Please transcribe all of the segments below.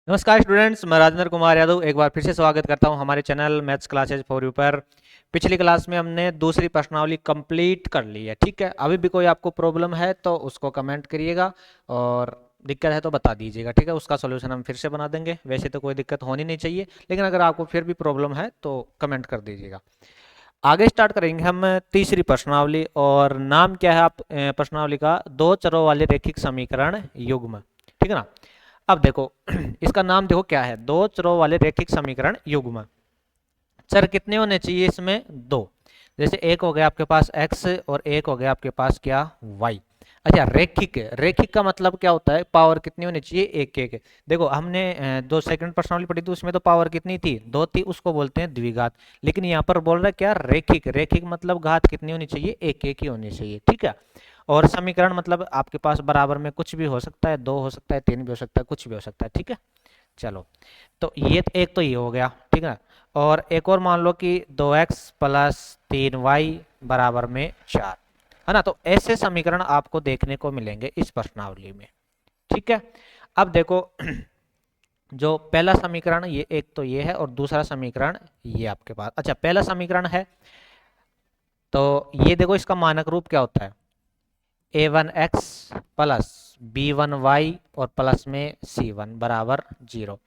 नमस्कार स्टूडेंट्स, मैं राजेंद्र कुमार यादव एक बार फिर से स्वागत करता हूं हमारे channel maths classes for you पर। पिछली क्लास में हमने दूसरी प्रश्नावली कंप्लीट कर ली है। ठीक है, अभी भी कोई आपको प्रॉब्लम है तो उसको कमेंट करिएगा और दिक्कत है तो बता दीजिएगा। ठीक है, उसका सॉल्यूशन हम फिर से बना देंगे। वैसे तो कोई दिक्कत होनी नहीं चाहिए, लेकिन अगर आपको फिर भी प्रॉब्लम है तो कमेंट कर दीजिएगा। आगे स्टार्ट करेंगे हम तीसरी प्रश्नावली। और नाम क्या है आप प्रश्नावली का? दो चरों वाले रैखिक समीकरण युग्म। ठीक है ना। अब देखो इसका नाम देखो क्या है, दो चरों वाले रैखिक समीकरण युग्म। चर कितने होने चाहिए इसमें? दो। जैसे एक हो गया आपके पास x और एक हो गया आपके पास क्या? y। अच्छा, रैखिक है। रैखिक का मतलब क्या होता है? पावर कितनी होनी चाहिए? एक एक। देखो हमने दो सेकंड प्रश्नावली पढ़ी थी, उसमें तो पावर कितनी थी? दो थी, उसको बोलते हैं द्विघात। लेकिन यहाँ पर बोल रहा है क्या? रैखिक। रैखिक मतलब घात कितनी होनी चाहिए? एक एक ही होनी चाहिए। ठीक है। और समीकरण मतलब आपके पास बराबर में कुछ भी हो सकता है, दो हो सकता है, तीन भी हो सकता है, कुछ भी हो सकता है। ठीक है, चलो। तो ये एक तो ये हो गया। ठीक है। और एक और मान लो कि 2x प्लस 3y बराबर में 4 है ना। तो ऐसे समीकरण आपको देखने को मिलेंगे इस प्रश्नावली में। ठीक है। अब देखो जो पहला समीकरण ये एक तो ये है और दूसरा समीकरण ये आपके पास। अच्छा, पहला समीकरण है तो ये देखो, इसका मानक रूप क्या होता है? a1x प्लस b1y और प्लस में c1 बराबर 0।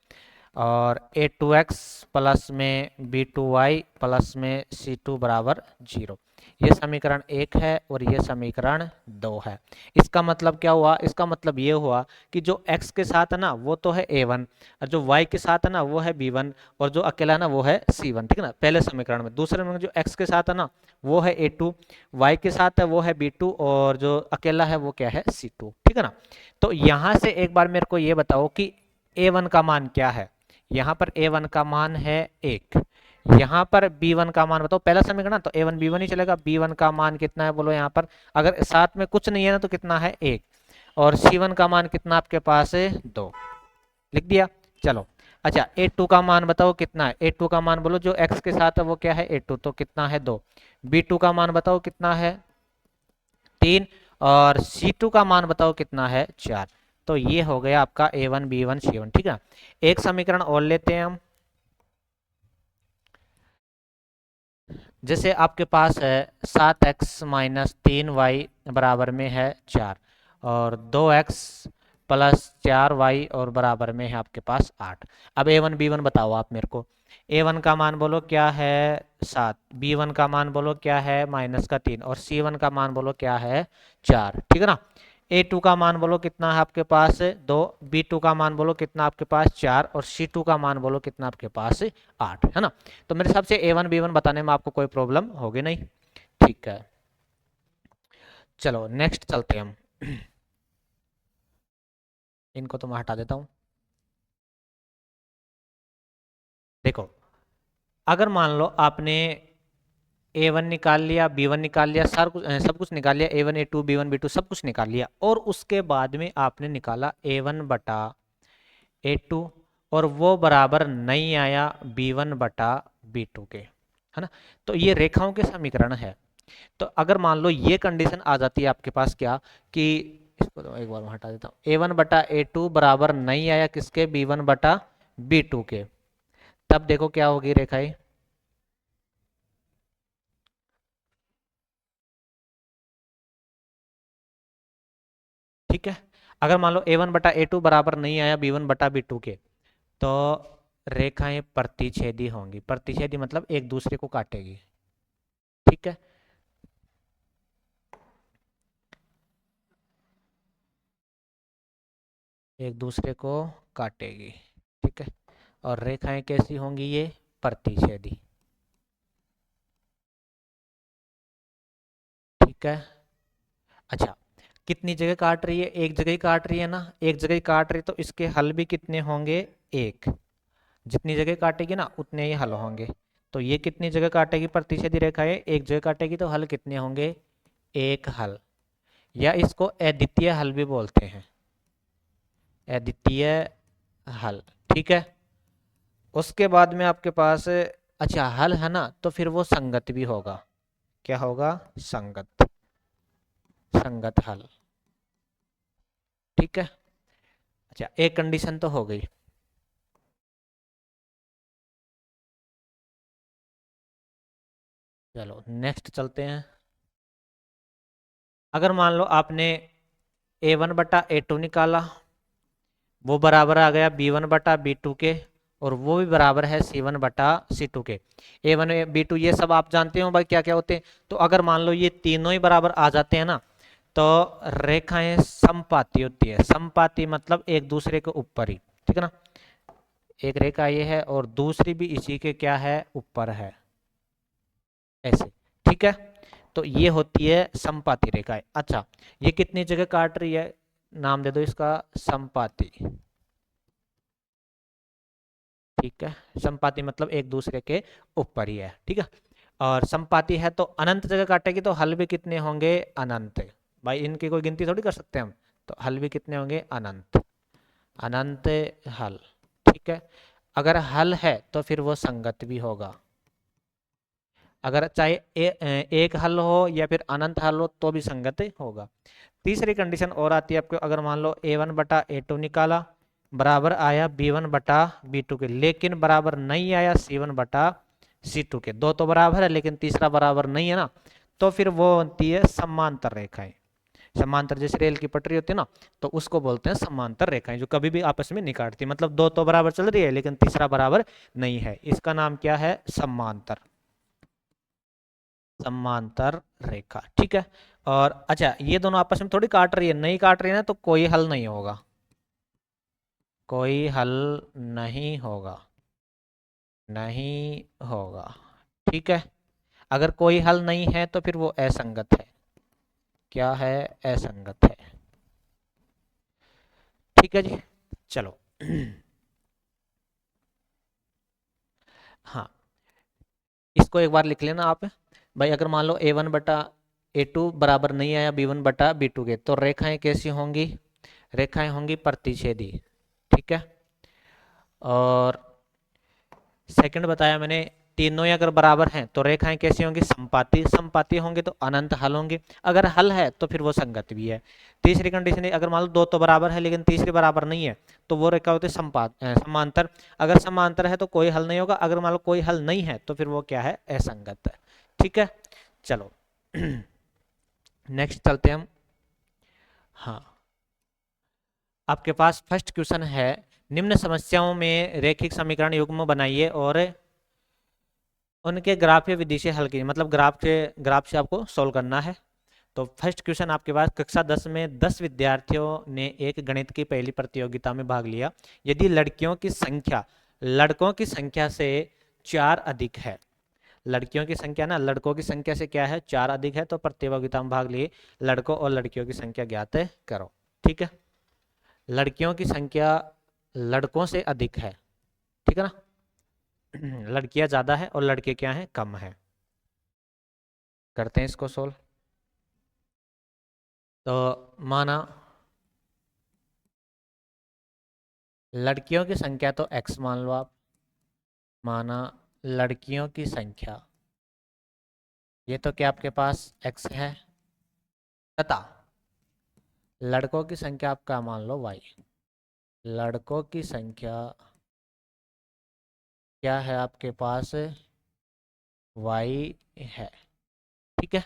और a2x प्लस में b2y प्लस में c2 बराबर 0। ये समीकरण एक है और ये समीकरण दो है। इसका मतलब क्या हुआ? इसका मतलब ये हुआ कि जो x के साथ है ना वो तो है a1, और जो y के साथ है ना वो है b1, और जो अकेला है ना वो है c1। ठीक है ना, पहले समीकरण में। दूसरे में जो x के साथ है ना वो है a2, y के साथ है वो है b2, और जो अकेला है वो क्या है? c2। ठीक है ना। तो यहां से एक बार मेरे को ये बताओ कि a1 का मान क्या है? यहाँ पर a1 का मान है एक। यहाँ पर b1 का मान बताओ। पहला समीकरण तो a1 b1 ही चलेगा। b1 का मान कितना है बोलो यहाँ पर? अगर साथ में कुछ नहीं है ना तो कितना है? एक। और c1 का मान कितना आपके पास है? दो। लिख दिया। चलो। अच्छा, a2 का मान बताओ कितना है? a2 का मान बोलो, जो x के साथ है वो क्या है? a2, तो कितना है? दो। b2 का मान बताओ कितना है? तीन। और C2 का मान बताओ कितना है? चार। तो ये हो गया आपका A1 B1 C1। ठीक है। एक समीकरण और लेते हैं हम। जैसे आपके पास है 7x माइनस 3y बराबर में है 4, और 2x प्लस 4y और बराबर में है आपके पास 8। अब A1 B1 बताओ आप मेरे को। A1 का मान बोलो क्या है? 7। B1 का मान बोलो क्या है? माइनस का 3। और C1 का मान बोलो क्या है? 4। ठीक है ना। A2 का मान बोलो कितना है आपके पास? 2। B2 का मान बोलो कितना आपके पास? 4। और C2 का मान बोलो कितना आपके पास? 8। है ना। तो मेरे हिसाब से A1 B1 बताने में आपको कोई प्रॉब्लम होगी नहीं। ठीक है, चलो नेक्स्ट चलते हैं हम। इनको तो मैं हटा देता हूँ। देखो, अगर मान लो आपने A1 निकाल लिया, B1 निकाल लिया, सब कुछ निकाल लिया, A1 A2 B1 B2 सब कुछ निकाल लिया, और उसके बाद में आपने निकाला A1 बटा A2, और वो बराबर नहीं आया B1 बटा B2 के, है ना। तो ये रेखाओं के समीकरण है। तो अगर मान लो ये कंडीशन आ जाती है आपके पास क्या, कि इसको तो एक बार मैं हटा देता हूँ। A1 बटा A2 बराबर नहीं आया किसके? B1 बटा B2 के। तब देखो क्या होगी रेखाएं। ठीक है। अगर मान लो A1 बटा A2 बराबर नहीं आया B1 बटा B2 के, तो रेखाएं प्रतिच्छेदी होंगी। प्रतिच्छेदी मतलब एक दूसरे को काटेगी। ठीक है। एक दूसरे को काटेगी। ठीक है। और रेखाएं कैसी होंगी? ये प्रतिच्छेदी। ठीक है। अच्छा, कितनी जगह काट रही है? एक जगह ही काट रही है ना। एक जगह ही काट रही है तो इसके हल भी कितने होंगे? एक। जितनी जगह काटेगी ना उतने ही हल होंगे। तो ये कितनी जगह काटेगी? प्रतिच्छेदी रेखा है एक जगह काटेगी, तो हल कितने होंगे? एक हल। या इसको अद्वितीय हल भी बोलते हैं। अद्वितीय हल। ठीक है। उसके बाद में आपके पास अच्छा हल है ना, तो फिर वो संगत भी होगा। क्या होगा? संगत। संगत हल। ठीक है। अच्छा, एक कंडीशन तो हो गई। चलो नेक्स्ट चलते हैं। अगर मान लो आपने A1/A2 निकाला, वो बराबर आ गया B1/B2 के, और वो भी बराबर है C1/C2 के। A1 B2 ये सब आप जानते हो भाई क्या क्या होते हैं। तो अगर मान लो ये तीनों ही बराबर आ जाते हैं ना, तो रेखाएं समपाती होती है। समपाती मतलब एक दूसरे के ऊपर ही, ठीक है ना। एक रेखा ये है और दूसरी भी इसी के क्या है, ऊपर है, ऐसे, ठीक है। तो ये होती है समपाती रेखाएं। अच्छा, ये कितनी जगह काट रही है, नाम दे दो इसका समपाती, ठीक है। समपाती मतलब एक दूसरे के ऊपर ही है, ठीक है। और समपाती है तो अनंत जगह काटेगी, तो हल भी कितने होंगे, अनंत। भाई इनकी कोई गिनती थोड़ी कर सकते हैं हम, तो हल भी कितने होंगे, अनंत, अनंत हल, ठीक है। अगर हल है तो फिर वो संगत भी होगा। अगर चाहे एक हल हो या फिर अनंत हल हो तो भी संगत होगा। तीसरी कंडीशन और आती है आपको, अगर मान लो A1/A2 निकाला, बराबर आया B1/B2 के, लेकिन बराबर नहीं आया C1/C2 के। दो तो बराबर है लेकिन तीसरा बराबर नहीं है ना, तो फिर वो होती है समांतर रेखाएं। समांतर जैसे रेल की पटरी होती है ना, तो उसको बोलते हैं समांतर रेखाएं, जो कभी भी आपस में नहीं काटती। मतलब दो तो बराबर चल रही है लेकिन तीसरा बराबर नहीं है, इसका नाम क्या है, समांतर, समांतर रेखा, ठीक है। और अच्छा, ये दोनों आपस में थोड़ी काट रही है, नहीं काट रही है ना, तो कोई हल नहीं होगा, कोई हल नहीं होगा, नहीं होगा, ठीक है। अगर कोई हल नहीं है तो फिर वो असंगत है। क्या है, असंगत है, ठीक है जी। चलो हाँ, इसको एक बार लिख लेना आप। भाई अगर मान लो A1/A2 बराबर नहीं आया B1/B2 के, तो रेखाएं कैसी होंगी, रेखाएं होंगी प्रतिच्छेदी, ठीक है। और सेकंड बताया मैंने, तीनों ही अगर बराबर हैं तो रेखाएं कैसी होंगी, समपाती, समपाती होंगे तो अनंत हल होंगे। अगर हल है तो फिर वो संगत भी है। तीसरी कंडीशन है, अगर मान लो दो तो बराबर है लेकिन तीसरी बराबर नहीं है, तो वो रेखा होती है समांतर। अगर समांतर है तो कोई हल नहीं होगा, अगर मान लो कोई हल नहीं है तो फिर वो क्या है, असंगत है, ठीक है। चलो नेक्स्ट चलते हैं हम। हाँ, आपके पास फर्स्ट क्वेश्चन है, निम्न समस्याओं में रेखिक समीकरण युग्म बनाइए और उनके ग्राफीय विधि से हल कीजिए। मतलब ग्राफ से आपको सोल्व करना है। तो फर्स्ट क्वेश्चन आपके पास, कक्षा 10 में 10 विद्यार्थियों ने एक गणित की पहली प्रतियोगिता में भाग लिया। यदि लड़कियों की संख्या लड़कों की संख्या से 4 अधिक है, लड़कियों की संख्या ना लड़कों की संख्या से क्या है, 4 अधिक है, तो प्रतियोगिता में भाग लिए लड़कों और लड़कियों की संख्या ज्ञात करो, ठीक है। लड़कियों की संख्या लड़कों से अधिक है, ठीक है ना। लड़कियां ज्यादा है और लड़के क्या हैं, कम है। करते हैं इसको सोल्व। तो माना लड़कियों की संख्या तो x मान लो आप, माना लड़कियों की संख्या, ये तो क्या आपके पास x है, तथा लड़कों की संख्या आपका मान लो y। लड़कों की संख्या क्या है आपके पास, y है, ठीक है।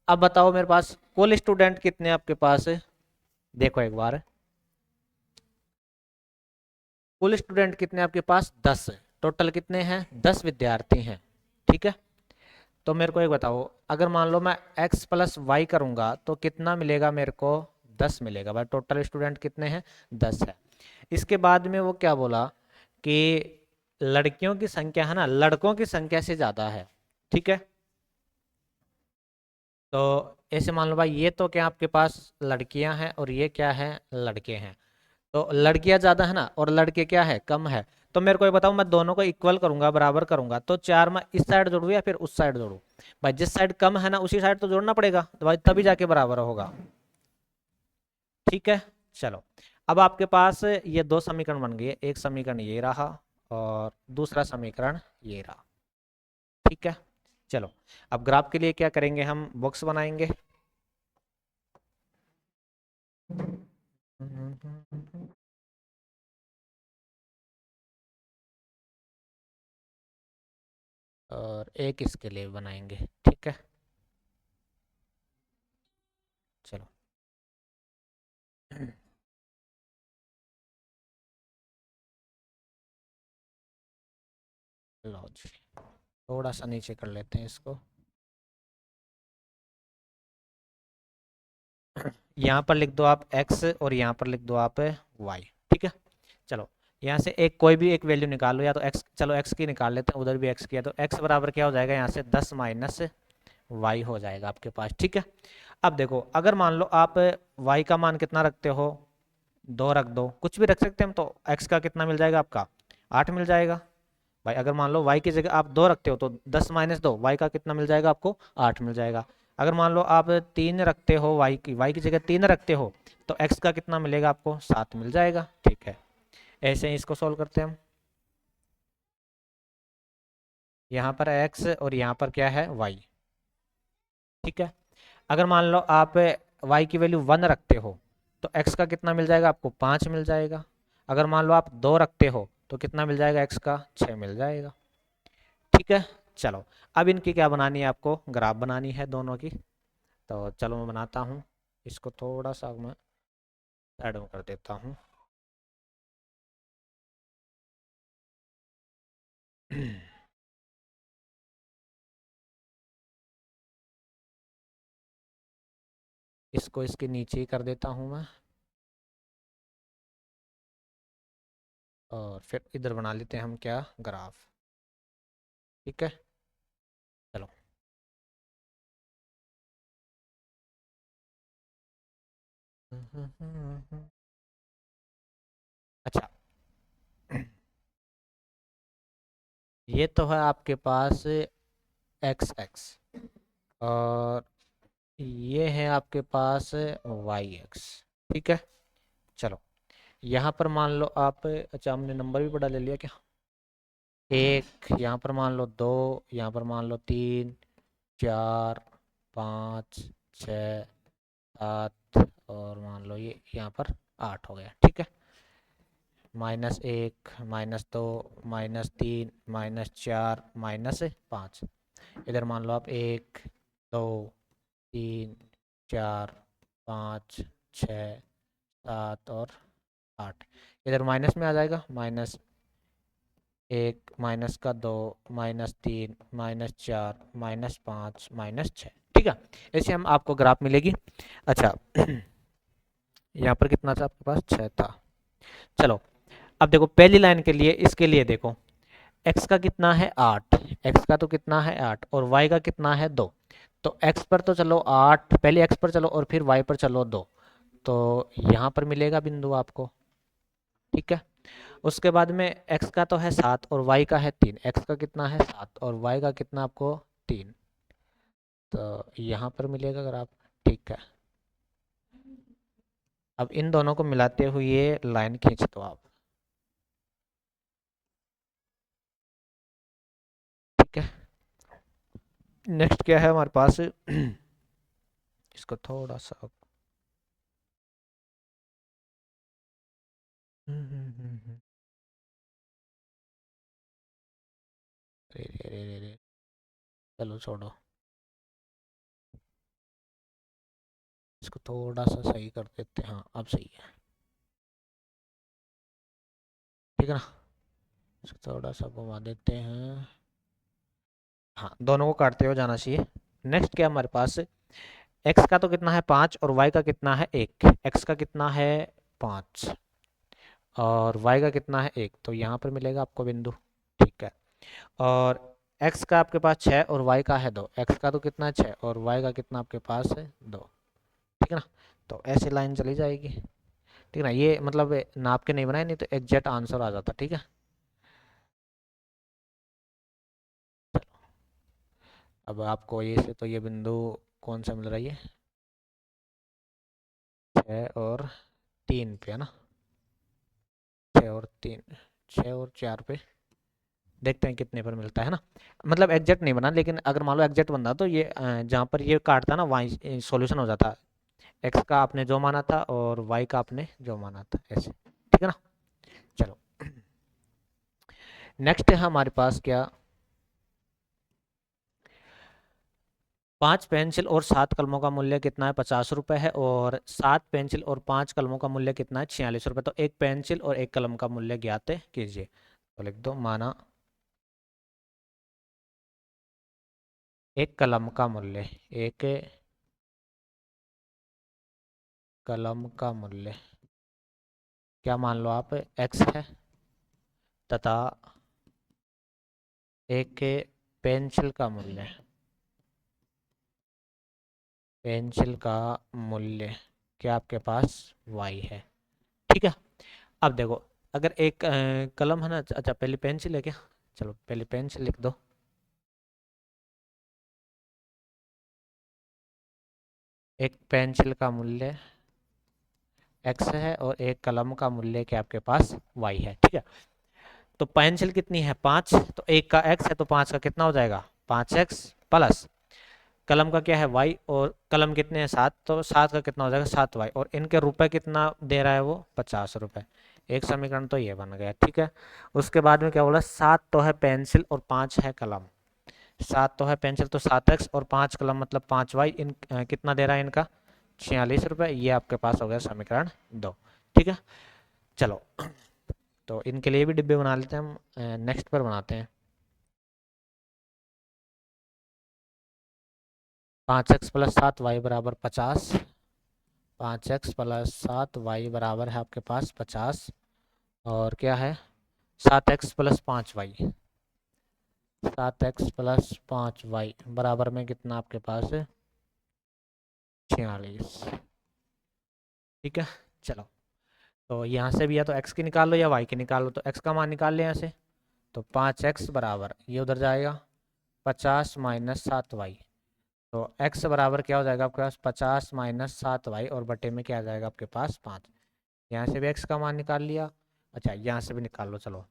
अब बताओ मेरे पास कुल स्टूडेंट कितने आपके पास है, देखो एक बार, कुल स्टूडेंट कितने आपके पास, 10। टोटल कितने हैं, 10 विद्यार्थी हैं, ठीक है। तो मेरे को एक बताओ, अगर मान लो मैं x+y करूंगा तो कितना मिलेगा मेरे को, 10 मिलेगा। भाई टोटल स्टूडेंट कितने हैं, 10 है। इसके बाद में वो क्या बोला कि लड़कियों की संख्या है ना लड़कों की संख्या से ज्यादा है, ठीक है। तो ऐसे मान लो भाई, ये तो क्या आपके पास लड़कियां हैं और ये क्या है, लड़के हैं। तो लड़कियां ज्यादा है ना और लड़के क्या है, कम है। तो मेरे को ये बताओ, मैं दोनों को इक्वल करूंगा, बराबर करूंगा, तो 4 मैं इस साइड जोड़ू या फिर उस साइड जोड़ू। भाई जिस साइड कम है ना उसी साइड तो जोड़ना पड़ेगा, तो भाई तभी जाके बराबर होगा, ठीक है। चलो, अब आपके पास ये दो समीकरण बन गए, एक समीकरण ये रहा और दूसरा समीकरण ये रहा, ठीक है। चलो, अब ग्राफ के लिए क्या करेंगे, हम बॉक्स बनाएंगे। और एक इसके लिए बनाएंगे। ठीक है, चलो। लो जी, थोड़ा सा नीचे कर लेते हैं इसको। यहाँ पर लिख दो आप x और यहाँ पर लिख दो आप y। ठीक है, चलो यहाँ से एक कोई भी एक वैल्यू निकाल लो, या तो x, चलो x की निकाल लेते हैं, उधर भी x किया तो x बराबर क्या हो जाएगा, यहाँ से 10 माइनस y हो जाएगा आपके पास। ठीक है, अब देखो अगर मान लो आप y का मान कितना रखते हो, 2 रख दो, कुछ भी रख सकते हैं हम, तो x का कितना मिल जाएगा आपका, 8 मिल जाएगा भाई। अगर मान लो y की जगह आप 2 रखते हो तो 10 माइनस 2, y का कितना मिल जाएगा आपको, 8 मिल जाएगा। अगर मान लो आप 3 रखते हो, y की जगह 3 रखते हो, तो x का कितना मिलेगा आपको, 7 मिल जाएगा। ठीक है, ऐसे ही इसको सोल्व करते हैं हम। यहाँ पर x और यहाँ पर क्या है, y। ठीक है, अगर मान लो आप y की वैल्यू 1 रखते हो, तो x का कितना मिल जाएगा आपको, 5 मिल जाएगा। अगर मान लो आप 2 रखते हो तो कितना मिल जाएगा, x का 6 मिल जाएगा। ठीक है, चलो अब इनकी क्या बनानी है, आपको ग्राफ बनानी है दोनों की। तो चलो मैं बनाता हूँ, इसको थोड़ा सा मैं साइड में कर देता हूँ। इसको इसके नीचे ही कर देता हूँ मैं, और फिर इधर बना लेते हैं हम क्या, ग्राफ। ठीक है, चलो। अच्छा, ये तो है आपके पास एक्स एक्स, और ये है आपके पास वाई एक्स। ठीक है, चलो यहाँ पर मान लो आप, अच्छा हमने नंबर भी बड़ा ले लिया क्या, एक यहाँ पर मान लो, दो यहाँ पर मान लो, 3 4 5 6 7, और मान लो ये यहाँ पर 8 हो गया। ठीक है, -1 -2 -3 -4 -5, इधर मान लो आप 1 2 3 4 5 6 7 और 8, इधर माइनस में आ जाएगा, -1 -2 -3 -4 -5 -6। ठीक है, ऐसे हम आपको ग्राफ मिलेगी। अच्छा, यहाँ पर कितना था आपके पास, 6 था। चलो अब देखो पहली लाइन के लिए, इसके लिए देखो x का कितना है 8, x का तो कितना है 8, और y का कितना है 2। तो x पर तो चलो 8, पहले x पर चलो और फिर y पर चलो 2, तो यहाँ पर मिलेगा बिंदु आपको। ठीक है, उसके बाद में x का तो है 7 और y का है 3, x का कितना है 7 और y का कितना आपको 3, तो यहाँ पर मिलेगा अगर आप। ठीक है, अब इन दोनों को मिलाते हुए लाइन खींच दो आप। ठीक है, नेक्स्ट क्या है हमारे पास, इसको थोड़ा सा, रे रे रे रे रे, चलो छोड़ो, इसको थोड़ा सा सही कर देते हैं। हाँ अब सही है, ठीक है ना, इसको थोड़ा सा घुमा देते हैं। हाँ, दोनों को काटते हुए जाना चाहिए। नेक्स्ट क्या हमारे पास, x का तो कितना है 5 और y का कितना है 1, x का कितना है 5 और y का कितना है 1, तो यहाँ पर मिलेगा आपको बिंदु। ठीक है, और x का आपके पास 6 और y का है 2, x का तो कितना है 6 और y का कितना आपके पास है 2। ठीक है ना, तो ऐसी लाइन चली जाएगी। ठीक है ना, ये मतलब नाप के नहीं बनाए, नहीं तो एग्जैक्ट आंसर आ जाता। ठीक है, अब आपको ये से तो ये बिंदु कौन सा मिल रही है, 6 और 3 पे है ना, 6 और 3, 6 और 4 पे, देखते हैं कितने पर मिलता है ना। मतलब एग्जैक्ट नहीं बना, लेकिन अगर मान लो एग्जैक्ट बनता तो ये जहाँ पर ये काटता ना वहीं सॉल्यूशन हो जाता, एक्स का आपने जो माना था और वाई का आपने जो माना था, ऐसे। ठीक है ना, चलो नेक्स्ट है हमारे पास क्या, 5 पेंसिल और 7 कलमों का मूल्य कितना है, 50 रुपये है, और 7 पेंसिल और 5 कलमों का मूल्य कितना है, 46 रुपये। तो एक पेंसिल और एक कलम का मूल्य ज्ञात कीजिए। तो लिख दो, माना एक कलम का मूल्य, एक कलम का मूल्य क्या मान लो आप, एक्स है, तथा एक पेंसिल का मूल्य, पेंसिल का मूल्य क्या आपके पास वाई है। ठीक है। अब देखो, अगर एक कलम है ना, अच्छा पहले पेंसिल है क्या, चलो पहले पेंसिल लिख दो। एक पेंसिल का मूल्य एक्स है और एक कलम का मूल्य क्या आपके पास वाई है। ठीक है। तो पेंसिल कितनी है, 5, तो एक का एक्स है तो 5 का कितना हो जाएगा, 5x प्लस कलम का क्या है वाई, और कलम कितने हैं 7, तो 7 का कितना हो जाएगा 7y, और इनके रुपए कितना दे रहा है वो 50 रुपये। एक समीकरण तो ये बन गया। ठीक है। उसके बाद में क्या बोला, 7 तो है पेंसिल और 5 है कलम। 7 तो है पेंसिल तो 7x और 5 कलम मतलब 5y, इन कितना दे रहा है इनका 46 रुपये। ये आपके पास हो गया समीकरण 2। ठीक है। चलो, तो इनके लिए भी डिब्बे बना लेते हैं हम, नेक्स्ट पर बनाते हैं। 5x प्लस 7y बराबर 50, 5x प्लस 7y बराबर है आपके पास 50, और क्या है 7x plus 5y, 7x plus 5y बराबर में कितना आपके पास है 46। ठीक है। चलो, तो यहाँ से भी या तो x की निकाल लो या y की निकाल लो, तो x का मान निकाल ले यहाँ से। तो 5x बराबर ये उधर जाएगा 50 माइनस 7y, तो x बराबर क्या हो जाएगा आपके पास 50 माइनस 7y, और बटे में क्या आ जाएगा आपके पास 5। यहाँ से भी x का मान निकाल लिया, अच्छा यहाँ से भी निकाल लो चलो।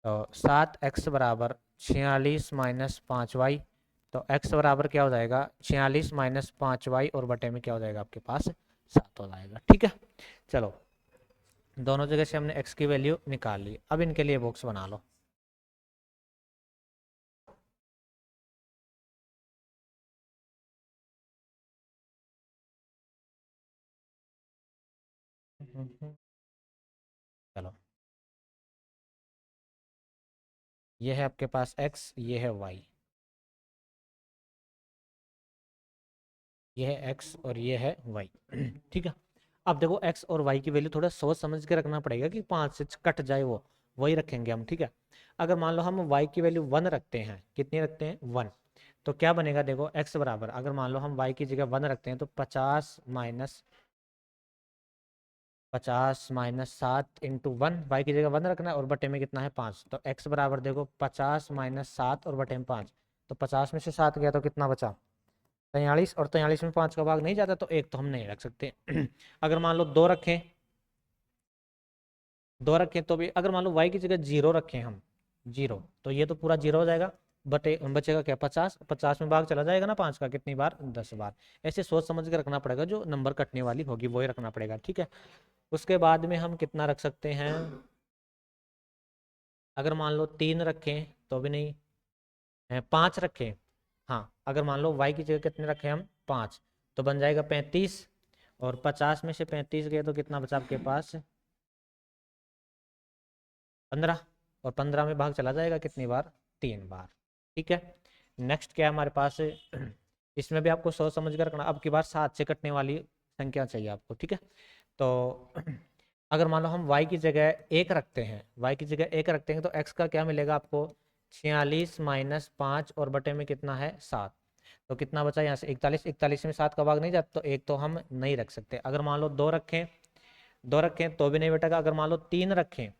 तो 7x बराबर 46 माइनस 5y, तो x बराबर क्या हो जाएगा 46 माइनस 5y, और बटे में क्या हो जाएगा आपके पास 7 हो जाएगा। ठीक है। चलो, दोनों जगह से हमने x की वैल्यू निकाल ली। अब इनके लिए बॉक्स बना लो। चलो, ये है आपके पास x, ये है y, ये है x और ये है y। ठीक है। अब देखो x और y की वैल्यू थोड़ा सोच समझ के रखना पड़ेगा कि 5 से कट जाए, वो वही रखेंगे हम। ठीक है। अगर मान लो हम y की वैल्यू 1 रखते हैं, कितनी रखते हैं 1, तो क्या बनेगा देखो x बराबर, अगर मान लो हम y की जगह 1 रखते हैं तो 50 माइनस 7 इंटू 1, वाई की जगह 1 रखना है और बटे में कितना है 5, तो x बराबर देखो 50 माइनस 7 और बटे में 5, तो 50 में से 7 गया तो कितना बचा 43, और 43 में 5 का भाग नहीं जाता, तो एक तो हम नहीं रख सकते। अगर मान लो 2 रखें, 2 रखें तो भी, अगर मान लो y की जगह 0 रखें हम, 0, तो ये तो पूरा 0 हो जाएगा, बटे बचेगा क्या 50, 50 में भाग चला जाएगा ना 5 का, कितनी बार 10 बार। ऐसे सोच समझ के रखना पड़ेगा, जो नंबर कटने वाली होगी वही रखना पड़ेगा। ठीक है। उसके बाद में हम कितना रख सकते हैं, अगर मान लो 3 रखें तो भी नहीं, 5 रखें, हाँ अगर मान लो y की जगह कितने रखें हम 5, तो बन जाएगा 35, और 50 में से 35 गए तो कितना बचा आपके पास 15, और 15 में भाग चला जाएगा कितनी बार 3 बार। ठीक है। नेक्स्ट क्या है हमारे पास, इसमें भी आपको सोच समझ कर रखना, अब की बार 7 से कटने वाली संख्या चाहिए आपको। ठीक है। तो अगर मान लो हम y की जगह 1 रखते हैं, y की जगह 1 रखते हैं तो x का क्या मिलेगा आपको 46 माइनस 5, और बटे में कितना है 7, तो कितना बचा यहाँ से 41, 41 में 7 का भाग नहीं जाता, तो एक तो हम नहीं रख सकते। अगर मान लो 2 रखें, 2 रखें तो भी नहीं बेटेगा। अगर मान लो 3 रखें,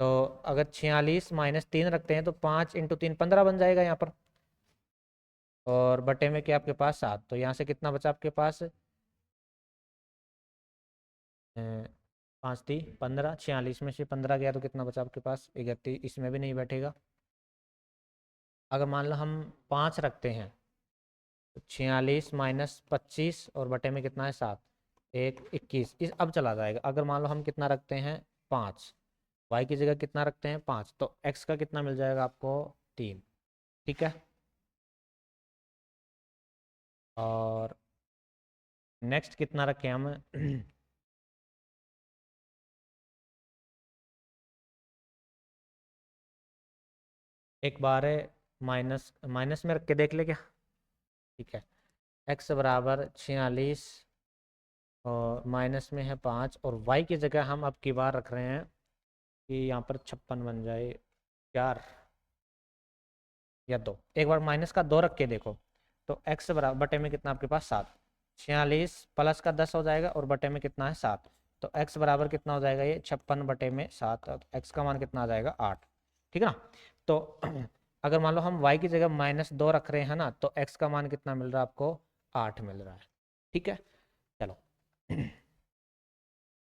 तो अगर 46 माइनस 3 रखते हैं तो 5 इंटू 3 15 बन जाएगा यहाँ पर, और बटे में क्या आपके पास 7, तो यहाँ से कितना बचा आपके पास 5 3 15, 46 में से 15 गया तो कितना बचा आपके पास 31, इसमें भी नहीं बैठेगा। अगर मान लो हम 5 रखते हैं, तो 46 माइनस 25 और बटे में कितना है 7, 1 21, इस अब चला जाएगा। अगर मान लो हम कितना रखते हैं 5, वाई की जगह कितना रखते हैं 5, तो एक्स का कितना मिल जाएगा आपको 3। ठीक है। और नेक्स्ट कितना रखें हम एक बार है माइनस माइनस में रख के देख ले क्या। ठीक है, x बराबर 46 और माइनस में है 5 और y की जगह हम अब की बार रख रहे हैं कि यहाँ पर 56 बन जाए 4 या 2। एक बार माइनस का 2 रख के देखो तो x बराबर बटे में कितना आपके पास 7, 46 प्लस का 10 हो जाएगा और बटे में कितना है 7, तो x बराबर कितना हो जाएगा ये 56 बटे में 7, तो x का मान कितना आ जाएगा 8। ठीक है ना। तो अगर मान लो हम y की जगह -2 रख रहे हैं ना, तो x का मान कितना मिल रहा है आपको 8 मिल रहा है। ठीक है, चलो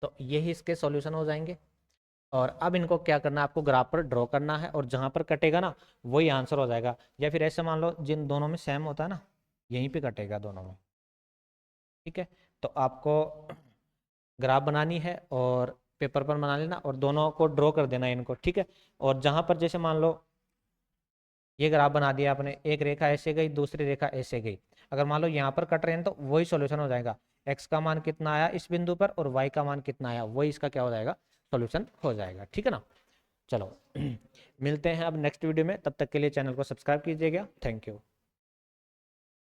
तो यही इसके सॉल्यूशन हो जाएंगे। और अब इनको क्या करना है, आपको ग्राफ पर ड्रॉ करना है और जहां पर कटेगा ना वही आंसर हो जाएगा। या फिर ऐसे मान लो जिन दोनों में सेम होता है ना, यहीं पे कटेगा दोनों में। ठीक है, तो आपको ग्राफ बनानी है और पेपर पर बना लेना और दोनों को ड्रॉ कर देना इनको। ठीक है, और जहां पर जैसे मान लो ये ग्राफ बना दिया आपने, एक रेखा ऐसे गई दूसरी रेखा ऐसे गई, अगर मान लो यहाँ पर कट रहे हैं तो वही सॉल्यूशन हो जाएगा। x का मान कितना आया इस बिंदु पर और y का मान कितना आया, वही इसका क्या हो जाएगा, सॉल्यूशन हो जाएगा। ठीक है ना। चलो मिलते हैं अब नेक्स्ट वीडियो में, तब तक के लिए चैनल को सब्सक्राइब कीजिएगा। Thank you.